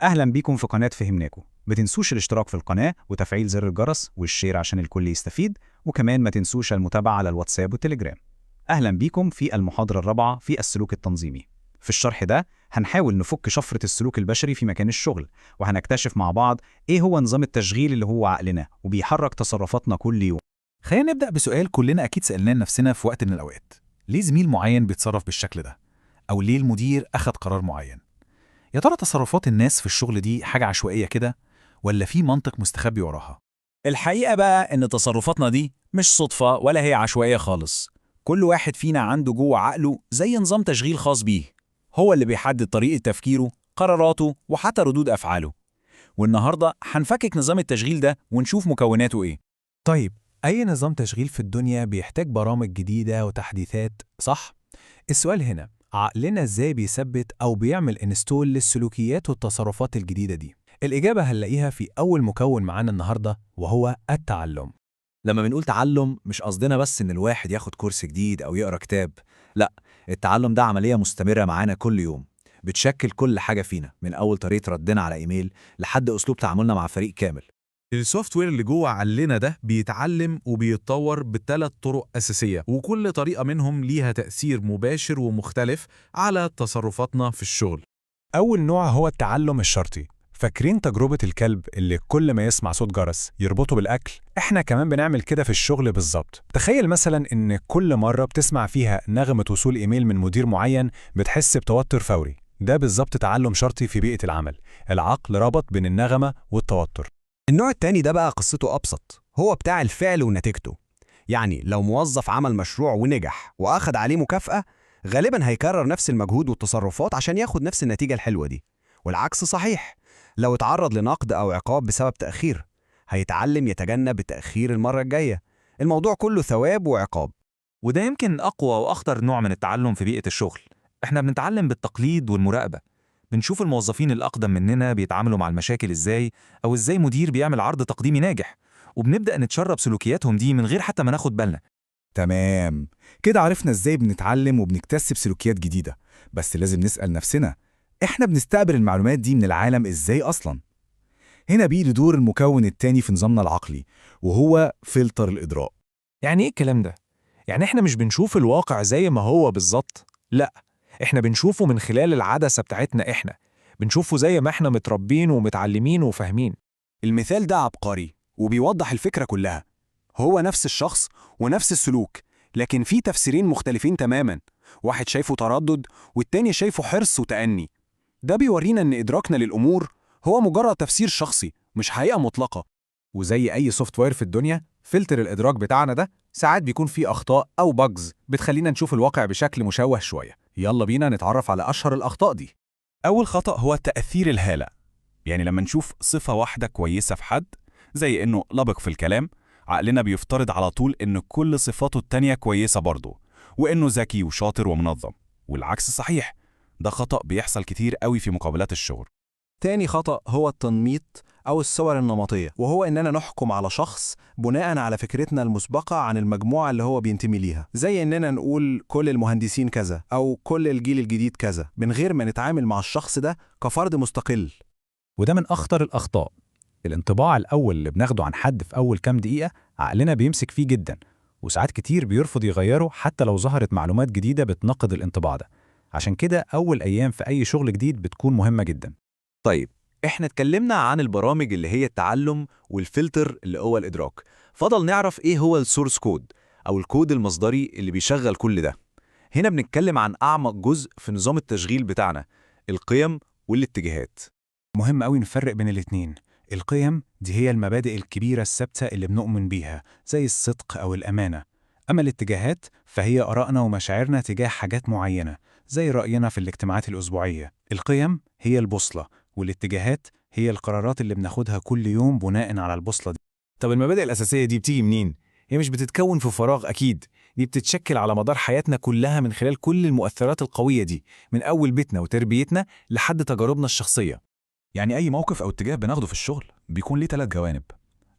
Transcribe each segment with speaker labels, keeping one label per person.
Speaker 1: أهلا بيكم في قناة فهمناكم. ما تنسوش الاشتراك في القناة وتفعيل زر الجرس والشير عشان الكل يستفيد، وكمان ما تنسوش المتابعة على الواتساب والتليجرام. أهلا بيكم في المحاضرة الرابعة في السلوك التنظيمي. في الشرح ده هنحاول نفك شفرة السلوك البشري في مكان الشغل، وهنكتشف مع بعض إيه هو نظام التشغيل اللي هو عقلنا وبيحرك تصرفاتنا كل يوم.
Speaker 2: خلينا نبدأ بسؤال كلنا أكيد سألناه لنفسنا في وقت من الأوقات. ليه زميل معين بيتصرف بالشكل ده؟ أو ليه المدير أخذ قرار معين؟ يا ترى تصرفات الناس في الشغل دي حاجة عشوائية كده، ولا في منطق مستخبي وراها؟
Speaker 3: الحقيقة بقى إن تصرفاتنا دي مش صدفة ولا هي عشوائية خالص. كل واحد فينا عنده جوه عقله زي نظام تشغيل خاص بيه، هو اللي بيحدد طريقة تفكيره، قراراته، وحتى ردود أفعاله. والنهاردة هنفكك نظام التشغيل ده ونشوف مكوناته إيه.
Speaker 2: طيب، أي نظام تشغيل في الدنيا بيحتاج برامج جديدة وتحديثات، صح؟ السؤال هنا، عقلنا إزاي بيثبت أو بيعمل انستول للسلوكيات والتصرفات الجديدة دي؟ الإجابة هنلاقيها في أول مكون معانا النهاردة، وهو التعلم.
Speaker 4: لما بنقول تعلم مش قصدنا بس إن الواحد ياخد كورس جديد أو يقرأ كتاب، لأ، التعلم ده عملية مستمرة معانا كل يوم، بتشكل كل حاجة فينا، من أول طريقة ردنا على إيميل لحد أسلوب تعاملنا مع فريق كامل.
Speaker 5: السوفت وير اللي جوه عقلنا ده بيتعلم وبيتطور بثلاث طرق أساسية، وكل طريقة منهم ليها تأثير مباشر ومختلف على تصرفاتنا في الشغل.
Speaker 2: أول نوع هو التعلم الشرطي. فاكرين تجربة الكلب اللي كل ما يسمع صوت جرس يربطه بالأكل؟ إحنا كمان بنعمل كده في الشغل بالظبط. تخيل مثلا إن كل مرة بتسمع فيها نغمة وصول إيميل من مدير معين بتحس بتوتر فوري. ده بالظبط تعلم شرطي في بيئة العمل. العقل ربط بين النغمة والتوتر.
Speaker 6: النوع التاني ده بقى قصته أبسط، هو بتاع الفعل ونتيجته. يعني لو موظف عمل مشروع ونجح وأخد عليه مكافأة، غالبا هيكرر نفس المجهود والتصرفات عشان ياخد نفس النتيجة الحلوة دي. والعكس صحيح، لو اتعرض لنقد أو عقاب بسبب تأخير، هيتعلم يتجنب التأخير المرة الجاية. الموضوع كله ثواب وعقاب.
Speaker 3: وده يمكن أقوى وأخطر نوع من التعلم في بيئة الشغل. إحنا بنتعلم بالتقليد والمراقبة. بنشوف الموظفين الأقدم مننا بيتعاملوا مع المشاكل إزاي، أو إزاي مدير بيعمل عرض تقديمي ناجح، وبنبدأ نتشرب سلوكياتهم دي من غير حتى ما ناخد بالنا.
Speaker 7: تمام، كده عرفنا ازاي بنتعلم وبنكتسب سلوكيات جديدة. بس لازم نسأل نفسنا، احنا بنستقبل المعلومات دي من العالم ازاي اصلا؟ هنا بيجي دور المكون التاني في نظامنا العقلي، وهو فلتر الإدراك.
Speaker 3: يعني إيه الكلام ده؟ يعني إحنا مش بنشوف الواقع زي ما هو بالظبط، لأ، إحنا بنشوفه من خلال العدسة بتاعتنا إحنا، بنشوفه زي ما إحنا متربين ومتعلمين وفاهمين.
Speaker 6: المثال ده عبقري وبيوضح الفكرة كلها. هو نفس الشخص ونفس السلوك، لكن في تفسيرين مختلفين تماما. واحد شايفه تردد والتاني شايفه حرص وتأني. ده بيورينا إن إدراكنا للأمور هو مجرد تفسير شخصي، مش حقيقة مطلقة.
Speaker 2: وزي أي سوفت وير في الدنيا، فلتر الإدراك بتاعنا ده ساعات بيكون فيه أخطاء أو باجز بتخلينا نشوف الواقع بشكل مشوه شوية. يلا بينا نتعرف على أشهر الأخطاء دي.
Speaker 8: أول خطأ هو تأثير الهالة. يعني لما نشوف صفة واحدة كويسة في حد، زي إنه لبق في الكلام، عقلنا بيفترض على طول إن كل صفاته التانية كويسة برضه، وإنه ذكي وشاطر ومنظم. والعكس صحيح، ده خطأ بيحصل كتير قوي في مقابلات الشغل.
Speaker 6: تاني خطأ هو التنميط أو الصور النمطية، وهو إننا نحكم على شخص بناء على فكرتنا المسبقة عن المجموعة اللي هو بينتمي ليها، زي إننا نقول كل المهندسين كذا أو كل الجيل الجديد كذا، من غير ما نتعامل مع الشخص ده كفرد مستقل.
Speaker 2: وده من أخطر الأخطاء. الانطباع الأول اللي بناخده عن حد في أول كام دقيقة عقلنا بيمسك فيه جدا، وساعات كتير بيرفض يغيره حتى لو ظهرت معلومات جديدة بتناقض الانطباع ده. عشان كده أول أيام في أي شغل جديد بتكون مهمة جدا.
Speaker 4: طيب، إحنا اتكلمنا عن البرامج اللي هي التعلم والفلتر اللي هو الإدراك. فضل نعرف إيه هو السورس كود أو الكود المصدري اللي بيشغل كل ده. هنا بنتكلم عن أعمق جزء في نظام التشغيل بتاعنا، القيم والاتجاهات.
Speaker 2: مهم قوي نفرق بين الاتنين. القيم دي هي المبادئ الكبيرة الثابتة اللي بنؤمن بيها، زي الصدق أو الأمانة. أما الاتجاهات فهي آرائنا ومشاعرنا تجاه حاجات معينة، زي رأينا في الاجتماعات الأسبوعية. القيم هي البوصلة، والاتجاهات هي القرارات اللي بناخدها كل يوم بناء على البوصلة دي.
Speaker 3: طب المبادئ الأساسية دي بتيجي منين؟ هي مش بتتكون في فراغ أكيد، دي بتتشكل على مدار حياتنا كلها من خلال كل المؤثرات القوية دي، من أول بيتنا وتربيتنا لحد تجاربنا الشخصية.
Speaker 7: يعني أي موقف أو اتجاه بناخده في الشغل بيكون ليه 3 جوانب.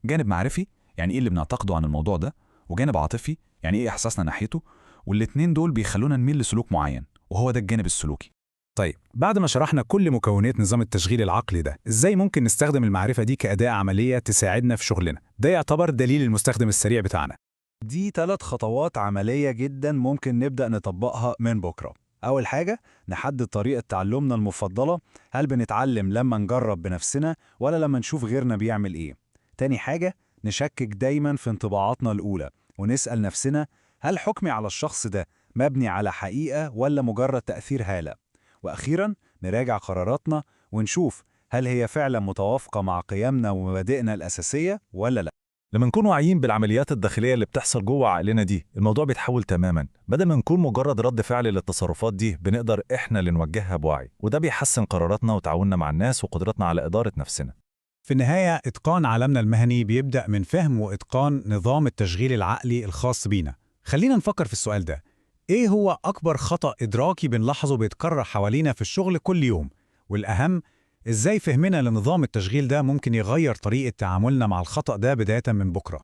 Speaker 7: جانب معرفي، يعني إيه اللي بنعتقده عن الموضوع ده، وجانب عاطفي، يعني إيه إحساسنا ناحيته، والاتنين دول بيخلونا نميل لسلوك معين، وهو ده الجانب السلوكي.
Speaker 2: طيب بعد ما شرحنا كل مكونات نظام التشغيل العقلي ده، إزاي ممكن نستخدم المعرفة دي كأداة عملية تساعدنا في شغلنا؟ ده يعتبر دليل المستخدم السريع بتاعنا.
Speaker 9: دي 3 خطوات عملية جدا ممكن نبدأ نطبقها من بكرة. أول حاجة، نحدد طريقة تعلمنا المفضلة، هل بنتعلم لما نجرب بنفسنا ولا لما نشوف غيرنا بيعمل إيه؟ تاني حاجة، نشكك دايما في انطباعاتنا الأولى ونسأل نفسنا هل حكمي على الشخص ده مبني على حقيقة ولا مجرد تأثير هالة؟ وأخيرا، نراجع قراراتنا ونشوف هل هي فعلا متوافقة مع قيمنا ومبادئنا الأساسية ولا لا.
Speaker 10: لما نكون واعيين بالعمليات الداخلية اللي بتحصل جوه عقلنا دي، الموضوع بيتحول تماما. بدل ما نكون مجرد رد فعل للتصرفات دي، بنقدر إحنا اللي نوجهها بوعي، وده بيحسن قراراتنا وتعاوننا مع الناس وقدرتنا على إدارة نفسنا.
Speaker 2: في النهاية، إتقان عالمنا المهني بيبدأ من فهم وإتقان نظام التشغيل العقلي الخاص بينا. خلينا نفكر في السؤال ده: إيه هو أكبر خطأ إدراكي بنلاحظه بيتكرر حوالينا في الشغل كل يوم؟ والأهم، إزاي فهمنا لنظام التشغيل ده ممكن يغير طريقة تعاملنا مع الخطأ ده بداية من بكرة؟